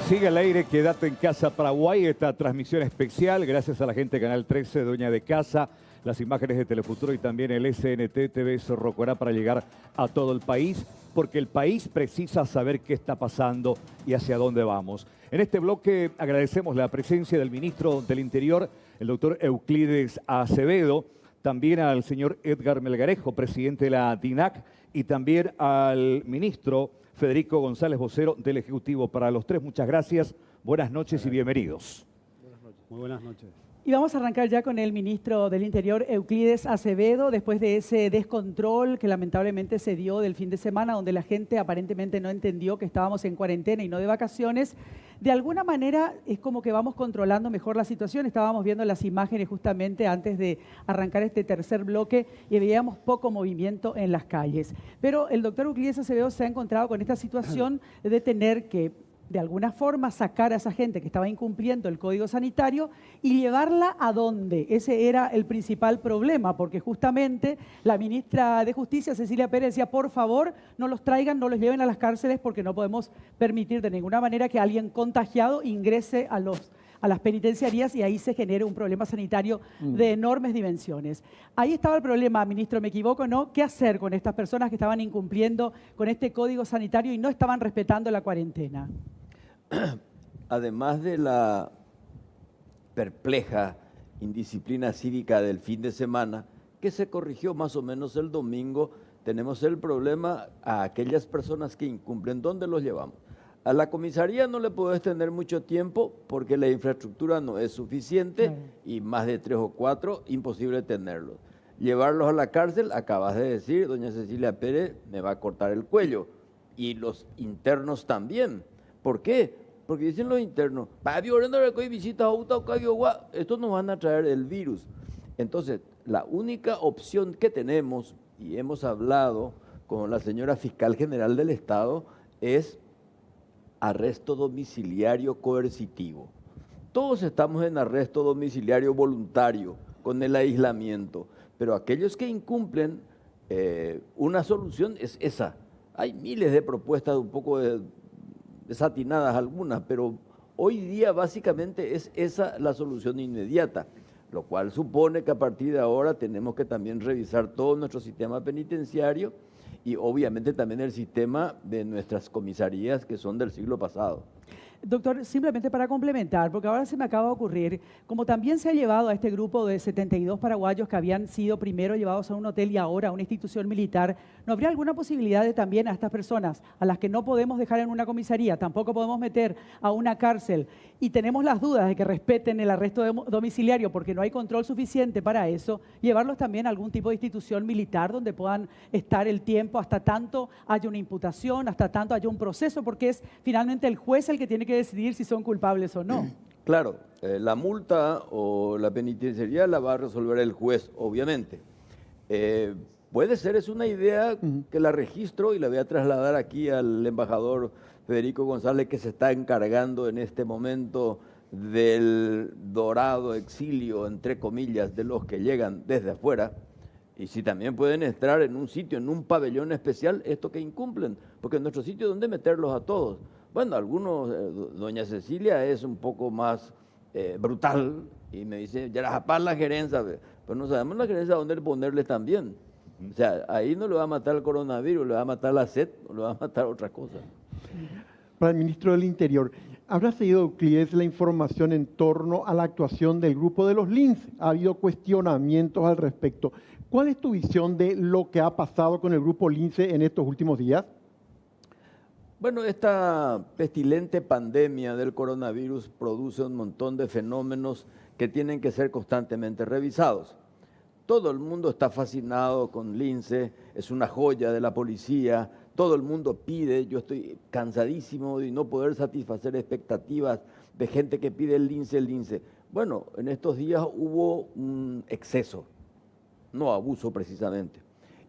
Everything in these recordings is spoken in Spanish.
Sigue al aire, quédate en casa Paraguay, esta transmisión especial, gracias a la gente de Canal 13, Dueña de Casa, las imágenes de Telefuturo y también el SNT TV Sorrocuará para llegar a todo el país, porque el país precisa saber qué está pasando y hacia dónde vamos. En este bloque agradecemos la presencia del ministro del Interior, el doctor Euclides Acevedo, también al señor Edgar Melgarejo, presidente de la DINAC, y también al ministro Federico González, vocero del Ejecutivo. Para los tres, muchas gracias, buenas noches y bienvenidos. Buenas noches. Muy buenas noches. Y vamos a arrancar ya con el ministro del Interior, Euclides Acevedo, después de ese descontrol que lamentablemente se dio del fin de semana, donde la gente aparentemente no entendió que estábamos en cuarentena y no de vacaciones. De alguna manera es como que vamos controlando mejor la situación. Estábamos viendo las imágenes justamente antes de arrancar este tercer bloque y veíamos poco movimiento en las calles. Pero el doctor Euclides Acevedo se ha encontrado con esta situación de tener que de alguna forma sacar a esa gente que estaba incumpliendo el código sanitario y llevarla a dónde. Ese era el principal problema, porque justamente la ministra de Justicia, Cecilia Pérez, decía, por favor, no los traigan, no los lleven a las cárceles porque no podemos permitir de ninguna manera que alguien contagiado ingrese a las penitenciarías y ahí se genere un problema sanitario de enormes dimensiones. Ahí estaba el problema, ministro, ¿me equivoco, no? ¿Qué hacer con estas personas que estaban incumpliendo con este código sanitario y no estaban respetando la cuarentena? Además de la perpleja indisciplina cívica del fin de semana, que se corrigió más o menos el domingo, tenemos el problema a aquellas personas que incumplen. ¿Dónde los llevamos? A la comisaría no le puedes tener mucho tiempo porque la infraestructura no es suficiente y más de 3 o 4, imposible tenerlos. Llevarlos a la cárcel, acabas de decir, doña Cecilia Pérez me va a cortar el cuello. Y los internos también. ¿Por qué? Porque dicen los internos, estos nos van a traer el virus. Entonces, la única opción que tenemos, y hemos hablado con la señora fiscal general del Estado, es arresto domiciliario coercitivo. Todos estamos en arresto domiciliario voluntario con el aislamiento, pero aquellos que incumplen, una solución es esa. Hay miles de propuestas, un poco desatinadas algunas, pero hoy día básicamente es esa la solución inmediata, lo cual supone que a partir de ahora tenemos que también revisar todo nuestro sistema penitenciario y obviamente también el sistema de nuestras comisarías que son del siglo pasado. Doctor, simplemente para complementar, porque ahora se me acaba de ocurrir, como también se ha llevado a este grupo de 72 paraguayos que habían sido primero llevados a un hotel y ahora a una institución militar, ¿no habría alguna posibilidad de también a estas personas, a las que no podemos dejar en una comisaría, tampoco podemos meter a una cárcel y tenemos las dudas de que respeten el arresto domiciliario porque no hay control suficiente para eso, llevarlos también a algún tipo de institución militar donde puedan estar el tiempo hasta tanto haya una imputación, hasta tanto haya un proceso, porque es finalmente el juez el que tiene que decidir si son culpables o no? Claro, la multa o la penitenciaría la va a resolver el juez, obviamente. Puede ser, es una idea que la registro y la voy a trasladar aquí al embajador Federico González, que se está encargando en este momento del dorado exilio, entre comillas, de los que llegan desde afuera. Y si también pueden estar en un sitio, en un pabellón especial, esto que incumplen, porque en nuestro sitio, ¿dónde meterlos a todos? Bueno, algunos, doña Cecilia es un poco más brutal y me dice, ya la gerencia, pero no sabemos la gerencia dónde ponerles también. O sea, ahí no le va a matar el coronavirus, le va a matar la sed, o le va a matar otra cosa. Para el ministro del Interior, ¿habrá seguido Euclides la información en torno a la actuación del grupo de los lince? Ha habido cuestionamientos al respecto. ¿Cuál es tu visión de lo que ha pasado con el grupo lince en estos últimos días? Bueno, esta pestilente pandemia del coronavirus produce un montón de fenómenos que tienen que ser constantemente revisados. Todo el mundo está fascinado con lince, es una joya de la policía, todo el mundo pide, yo estoy cansadísimo de no poder satisfacer expectativas de gente que pide el lince, el lince. Bueno, en estos días hubo un exceso, no abuso precisamente,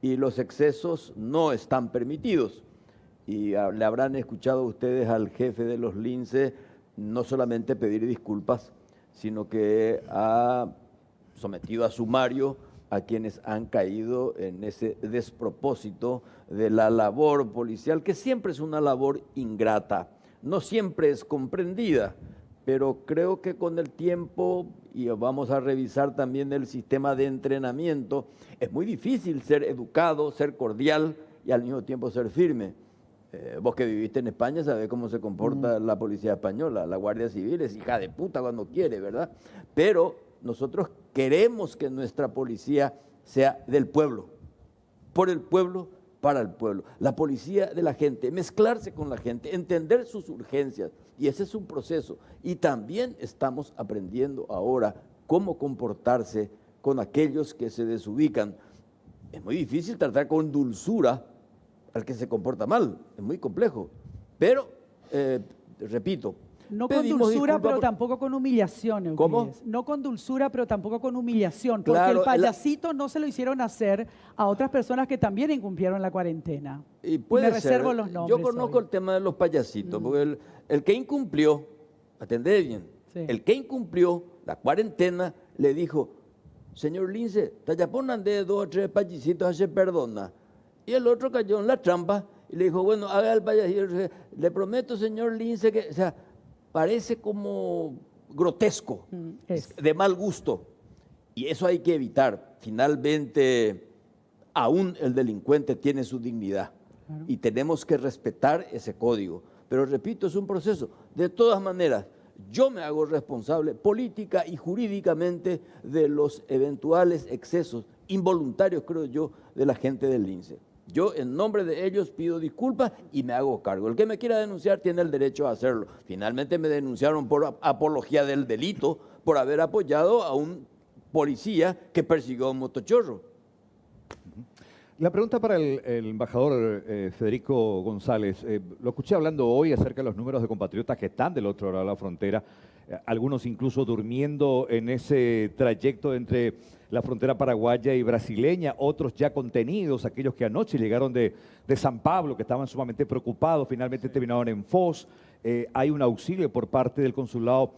y los excesos no están permitidos. Y le habrán escuchado ustedes al jefe de los lince no solamente pedir disculpas, sino que ha sometido a sumario a quienes han caído en ese despropósito de la labor policial, que siempre es una labor ingrata. no siempre es comprendida, pero creo que con el tiempo, y vamos a revisar también el sistema de entrenamiento, es muy difícil ser educado, ser cordial y al mismo tiempo ser firme. Vos que viviste en España sabés cómo se comporta la policía española, la Guardia Civil es hija de puta cuando quiere, ¿verdad? Pero nosotros queremos que nuestra policía sea del pueblo, por el pueblo, para el pueblo. La policía de la gente, mezclarse con la gente, entender sus urgencias, y ese es un proceso. Y también estamos aprendiendo ahora cómo comportarse con aquellos que se desubican. Es muy difícil tratar con dulzura al que se comporta mal, es muy complejo. Pero, repito, no con dulzura, pero tampoco con humillación, Euclides. ¿Cómo? No con dulzura, pero tampoco con humillación, porque Claro, el payasito no se lo hicieron hacer a otras personas que también incumplieron la cuarentena. Y puede me reservo ser. los nombres Yo conozco hoy. el tema de los payasitos, porque el que incumplió, atendé bien, Sí. el que incumplió la cuarentena le dijo, señor Lince, tallaponan de 2 o 3 payasitos a se perdona. Y el otro cayó en la trampa y le dijo, bueno, haga el payasito, le prometo, señor Lince, que, o sea, parece como grotesco, Es. de mal gusto. Y eso hay que evitar. Finalmente, aún el delincuente tiene su dignidad. Claro. Y tenemos que respetar ese código. Pero repito, es un proceso. De todas maneras, yo me hago responsable política y jurídicamente de los eventuales excesos involuntarios, creo yo, de la gente del Lince. Yo, en nombre de ellos, pido disculpas y me hago cargo. El que me quiera denunciar tiene el derecho a hacerlo. Finalmente me denunciaron por apología del delito, por haber apoyado a un policía que persiguió a un motochorro. La pregunta para el embajador Federico González. Lo escuché hablando hoy acerca de los números de compatriotas que están del otro lado de la frontera, algunos incluso durmiendo en ese trayecto entre la frontera paraguaya y brasileña, otros ya contenidos, aquellos que anoche llegaron de San Pablo, que estaban sumamente preocupados, finalmente terminaron en Foz. Hay un auxilio por parte del consulado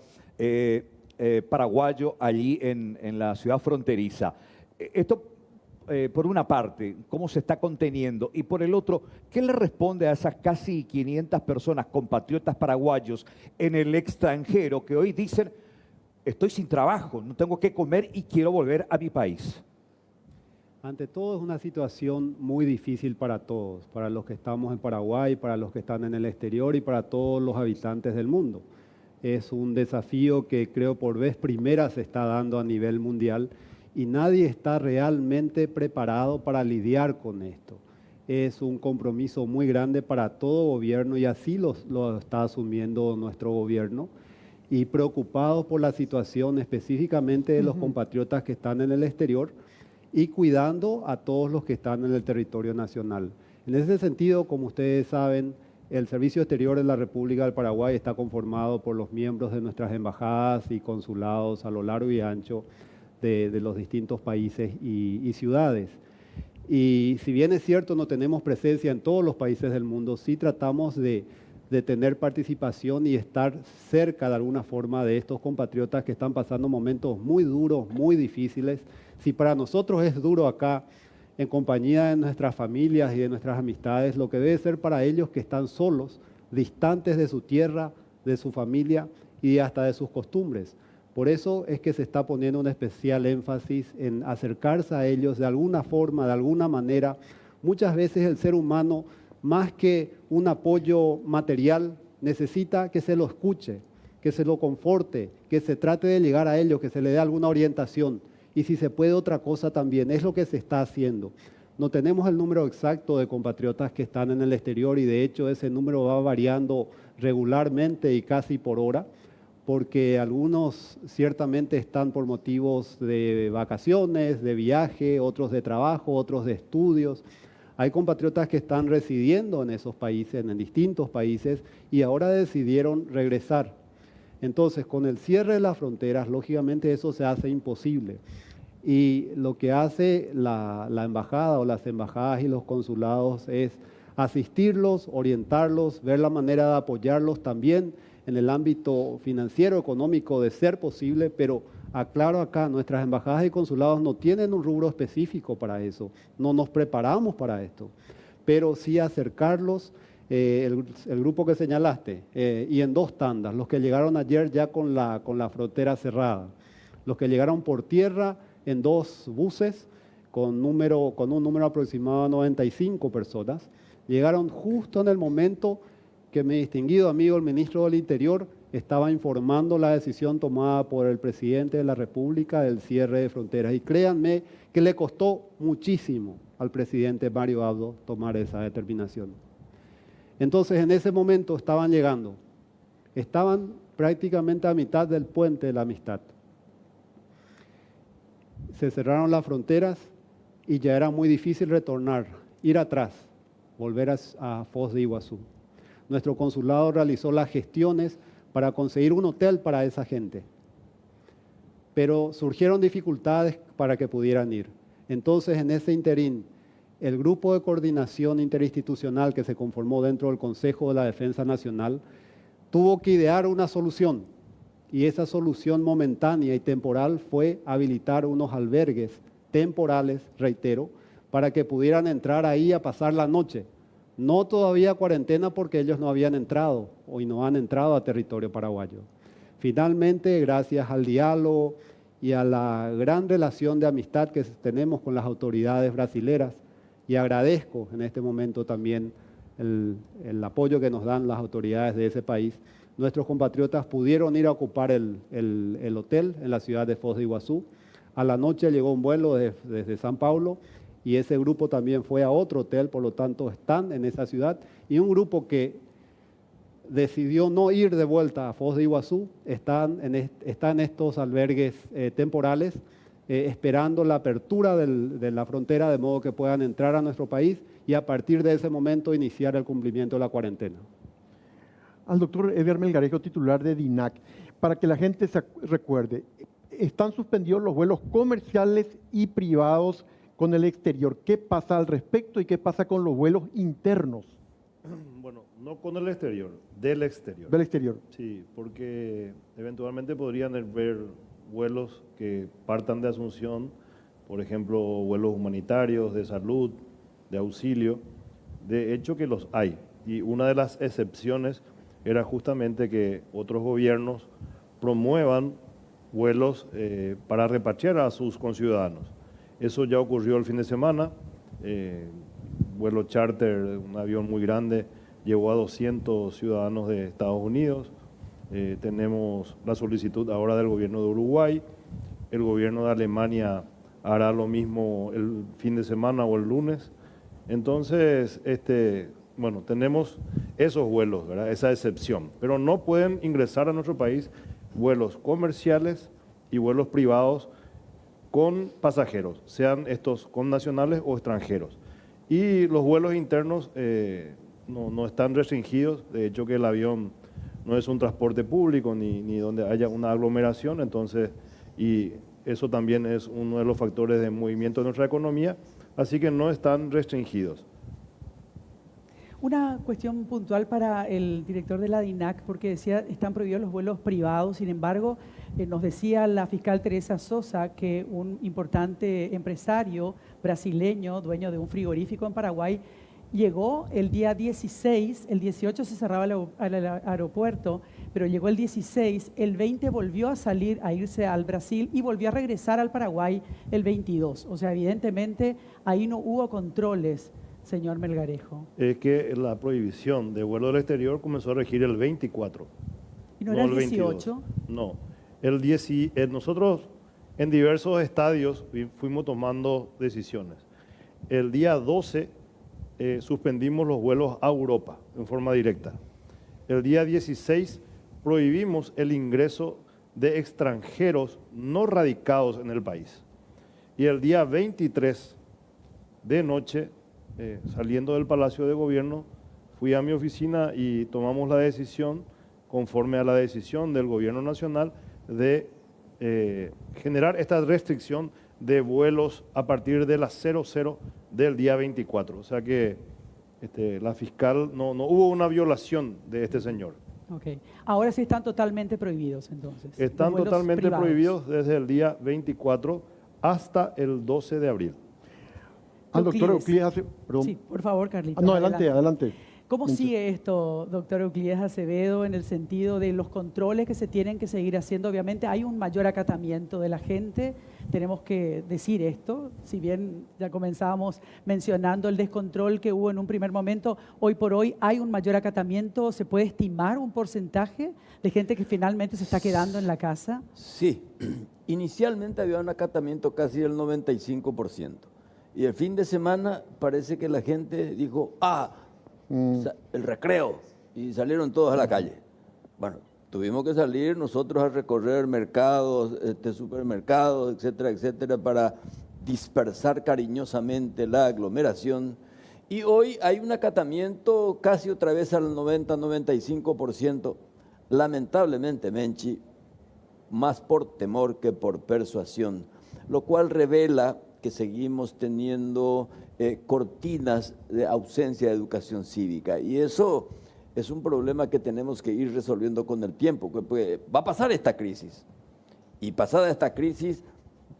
paraguayo allí en la ciudad fronteriza. Esto, por una parte, cómo se está conteniendo, y por el otro, ¿qué le responde a esas casi 500 personas, compatriotas paraguayos en el extranjero, que hoy dicen, estoy sin trabajo, no tengo que comer y quiero volver a mi país? Ante todo es una situación muy difícil para todos, para los que estamos en Paraguay, para los que están en el exterior y para todos los habitantes del mundo. Es un desafío que creo por vez primera se está dando a nivel mundial y nadie está realmente preparado para lidiar con esto. Es un compromiso muy grande para todo gobierno y así lo está asumiendo nuestro gobierno, y preocupados por la situación específicamente de los compatriotas que están en el exterior y cuidando a todos los que están en el territorio nacional. En ese sentido, como ustedes saben, el Servicio Exterior de la República del Paraguay está conformado por los miembros de nuestras embajadas y consulados a lo largo y ancho de los distintos países y ciudades. Y si bien es cierto, no tenemos presencia en todos los países del mundo, sí tratamos de tener participación y estar cerca de alguna forma de estos compatriotas que están pasando momentos muy duros, muy difíciles. Si para nosotros es duro acá, en compañía de nuestras familias y de nuestras amistades, lo que debe ser para ellos que están solos, distantes de su tierra, de su familia y hasta de sus costumbres. Por eso es que se está poniendo un especial énfasis en acercarse a ellos de alguna forma, de alguna manera. Muchas veces el ser humano, más que un apoyo material, necesita que se lo escuche, que se lo conforte, que se trate de llegar a ellos, que se le dé alguna orientación. Y si se puede otra cosa también, es lo que se está haciendo. No tenemos el número exacto de compatriotas que están en el exterior y de hecho ese número va variando regularmente y casi por hora, porque algunos ciertamente están por motivos de vacaciones, de viaje, otros de trabajo, otros de estudios. Hay compatriotas que están residiendo en esos países, en distintos países, y ahora decidieron regresar. Entonces, con el cierre de las fronteras, lógicamente eso se hace imposible. Y lo que hace la embajada o las embajadas y los consulados es asistirlos, orientarlos, ver la manera de apoyarlos también en el ámbito financiero, económico, de ser posible, pero aclaro acá, nuestras embajadas y consulados no tienen un rubro específico para eso, no nos preparamos para esto, pero sí acercarlos, el grupo que señalaste, y en 2 tandas, los que llegaron ayer ya con la frontera cerrada, los que llegaron por tierra en 2 buses con un número aproximado de 95 personas, llegaron justo en el momento que mi distinguido amigo, el ministro del Interior, estaba informando la decisión tomada por el presidente de la República del cierre de fronteras. Y créanme que le costó muchísimo al presidente Mario Abdo tomar esa determinación. Entonces, en ese momento estaban prácticamente a mitad del puente de la amistad. Se cerraron las fronteras y ya era muy difícil retornar, ir atrás, volver a Foz de Iguazú. Nuestro consulado realizó las gestiones para conseguir un hotel para esa gente, pero surgieron dificultades para que pudieran ir. Entonces, en ese interín, el grupo de coordinación interinstitucional que se conformó dentro del Consejo de la Defensa Nacional tuvo que idear una solución, y esa solución momentánea y temporal fue habilitar unos albergues temporales, reitero, para que pudieran entrar ahí a pasar la noche. No todavía cuarentena porque ellos no habían entrado y no han entrado a territorio paraguayo. Finalmente, gracias al diálogo y a la gran relación de amistad que tenemos con las autoridades brasileras, y agradezco en este momento también el apoyo que nos dan las autoridades de ese país, nuestros compatriotas pudieron ir a ocupar el hotel en la ciudad de Foz de Iguazú. A la noche llegó un vuelo desde San Paulo y ese grupo también fue a otro hotel, por lo tanto están en esa ciudad. Y un grupo que decidió no ir de vuelta a Foz de Iguazú está en estos albergues temporales, esperando la apertura de la frontera de modo que puedan entrar a nuestro país y a partir de ese momento iniciar el cumplimiento de la cuarentena. Al doctor Eder Melgarejo, titular de DINAC, para que la gente se recuerde, están suspendidos los vuelos comerciales y privados con el exterior. ¿Qué pasa al respecto y qué pasa con los vuelos internos? Bueno, no con el exterior, del exterior. Del exterior. Sí, porque eventualmente podrían haber vuelos que partan de Asunción, por ejemplo, vuelos humanitarios, de salud, de auxilio. De hecho que los hay. Y una de las excepciones era justamente que otros gobiernos promuevan vuelos para repatriar a sus conciudadanos. Eso ya ocurrió el fin de semana. Vuelo charter, un avión muy grande, llevó a 200 ciudadanos de Estados Unidos. Tenemos la solicitud ahora del gobierno de Uruguay. El gobierno de Alemania hará lo mismo el fin de semana o el lunes. Entonces, bueno, tenemos esos vuelos, ¿verdad? Esa excepción, pero no pueden ingresar a nuestro país vuelos comerciales y vuelos privados con pasajeros, sean estos connacionales o extranjeros. Y los vuelos internos no están restringidos, de hecho que el avión no es un transporte público ni donde haya una aglomeración, entonces, y eso también es uno de los factores de movimiento de nuestra economía, así que no están restringidos. Una cuestión puntual para el director de la DINAC, porque decía están prohibidos los vuelos privados, sin embargo, nos decía la fiscal Teresa Sosa que un importante empresario brasileño, dueño de un frigorífico en Paraguay, llegó el día 16, el 18 se cerraba el aeropuerto, pero llegó el 16, el 20 volvió a salir, a irse al Brasil y volvió a regresar al Paraguay el 22. O sea, evidentemente ahí no hubo controles. Señor Melgarejo. Es que la prohibición de vuelo del exterior comenzó a regir el 24. ¿Y no era el 18? No. Nosotros en diversos estadios fuimos tomando decisiones. El día 12 suspendimos los vuelos a Europa en forma directa. El día 16 prohibimos el ingreso de extranjeros no radicados en el país. Y el día 23 de noche, saliendo del Palacio de Gobierno, fui a mi oficina y tomamos la decisión, conforme a la decisión del Gobierno Nacional, de generar esta restricción de vuelos a partir de las 00 del día 24. O sea que la fiscal no hubo una violación de este señor. Ok. Ahora sí están totalmente prohibidos entonces. Están totalmente prohibidos desde el día 24 hasta el 12 de abril. Al doctor Euclides hace... Sí, por favor, Carlitos. No, adelante. ¿Cómo sigue esto, doctor Euclides Acevedo, en el sentido de los controles que se tienen que seguir haciendo? Obviamente hay un mayor acatamiento de la gente, tenemos que decir esto, si bien ya comenzábamos mencionando el descontrol que hubo en un primer momento, hoy por hoy hay un mayor acatamiento. ¿Se puede estimar un porcentaje de gente que finalmente se está quedando en la casa? Sí, inicialmente había un acatamiento casi del 95%. Y el fin de semana parece que la gente dijo, el recreo, y salieron todos a la calle. Bueno, tuvimos que salir nosotros a recorrer mercados, supermercados, etcétera, etcétera, para dispersar cariñosamente la aglomeración. Y hoy hay un acatamiento casi otra vez al 90-95%. Lamentablemente, Menchi, más por temor que por persuasión, lo cual revela que seguimos teniendo cortinas de ausencia de educación cívica. Y eso es un problema que tenemos que ir resolviendo con el tiempo. Va a pasar esta crisis. Y pasada esta crisis,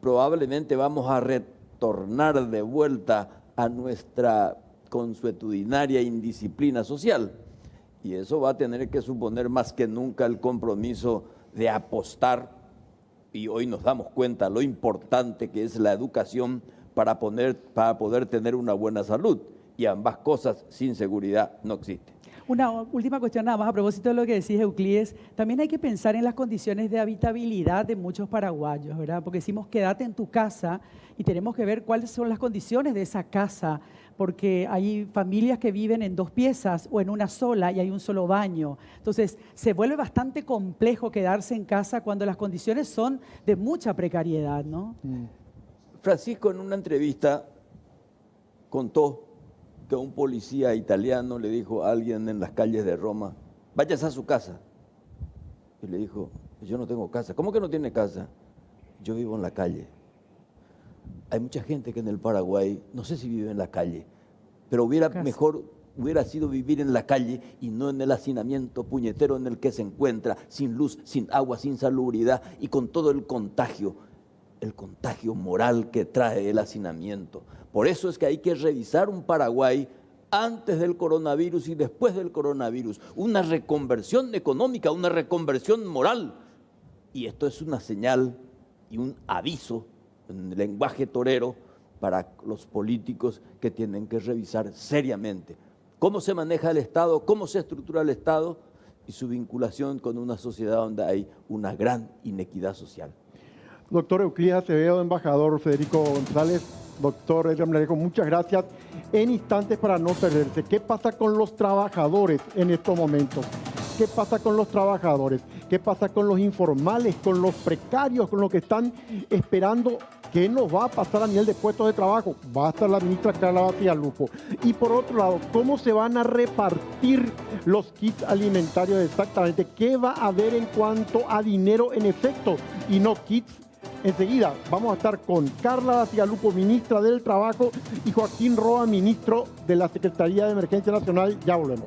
probablemente vamos a retornar de vuelta a nuestra consuetudinaria indisciplina social. Y eso va a tener que suponer más que nunca el compromiso de apostar. Y hoy nos damos cuenta lo importante que es la educación para poder tener una buena salud. Y ambas cosas sin seguridad no existen. Una última cuestión nada más a propósito de lo que decís, Euclides. También hay que pensar en las condiciones de habitabilidad de muchos paraguayos, ¿verdad? Porque decimos quédate en tu casa y tenemos que ver cuáles son las condiciones de esa casa, porque hay familias que viven en 2 piezas o en una sola y hay un solo baño. Entonces, se vuelve bastante complejo quedarse en casa cuando las condiciones son de mucha precariedad, ¿no? Francisco, en una entrevista, contó que un policía italiano le dijo a alguien en las calles de Roma, váyase a su casa. Y le dijo, yo no tengo casa. ¿Cómo que no tiene casa? Yo vivo en la calle. Hay mucha gente que en el Paraguay, no sé si vive en la calle, pero mejor hubiera sido vivir en la calle y no en el hacinamiento puñetero en el que se encuentra, sin luz, sin agua, sin salubridad y con todo el contagio moral que trae el hacinamiento. Por eso es que hay que revisar un Paraguay antes del coronavirus y después del coronavirus, una reconversión económica, una reconversión moral. Y esto es una señal y un aviso en lenguaje torero para los políticos que tienen que revisar seriamente cómo se maneja el Estado, cómo se estructura el Estado y su vinculación con una sociedad donde hay una gran inequidad social. Doctor Euclides Acevedo, embajador Federico González, doctor Edgar Melgarejo, muchas gracias. En instantes para no perderse, ¿qué pasa con los trabajadores en estos momentos? ¿Qué pasa con los trabajadores? ¿Qué pasa con los informales, con los precarios, con los que están esperando? ¿Qué nos va a pasar a nivel de puestos de trabajo? Va a estar la ministra Carla Basigalupo. Y por otro lado, ¿cómo se van a repartir los kits alimentarios exactamente? ¿Qué va a haber en cuanto a dinero en efecto y no kits? Enseguida vamos a estar con Carla Basigalupo, ministra del Trabajo, y Joaquín Roa, ministro de la Secretaría de Emergencia Nacional. Ya volvemos.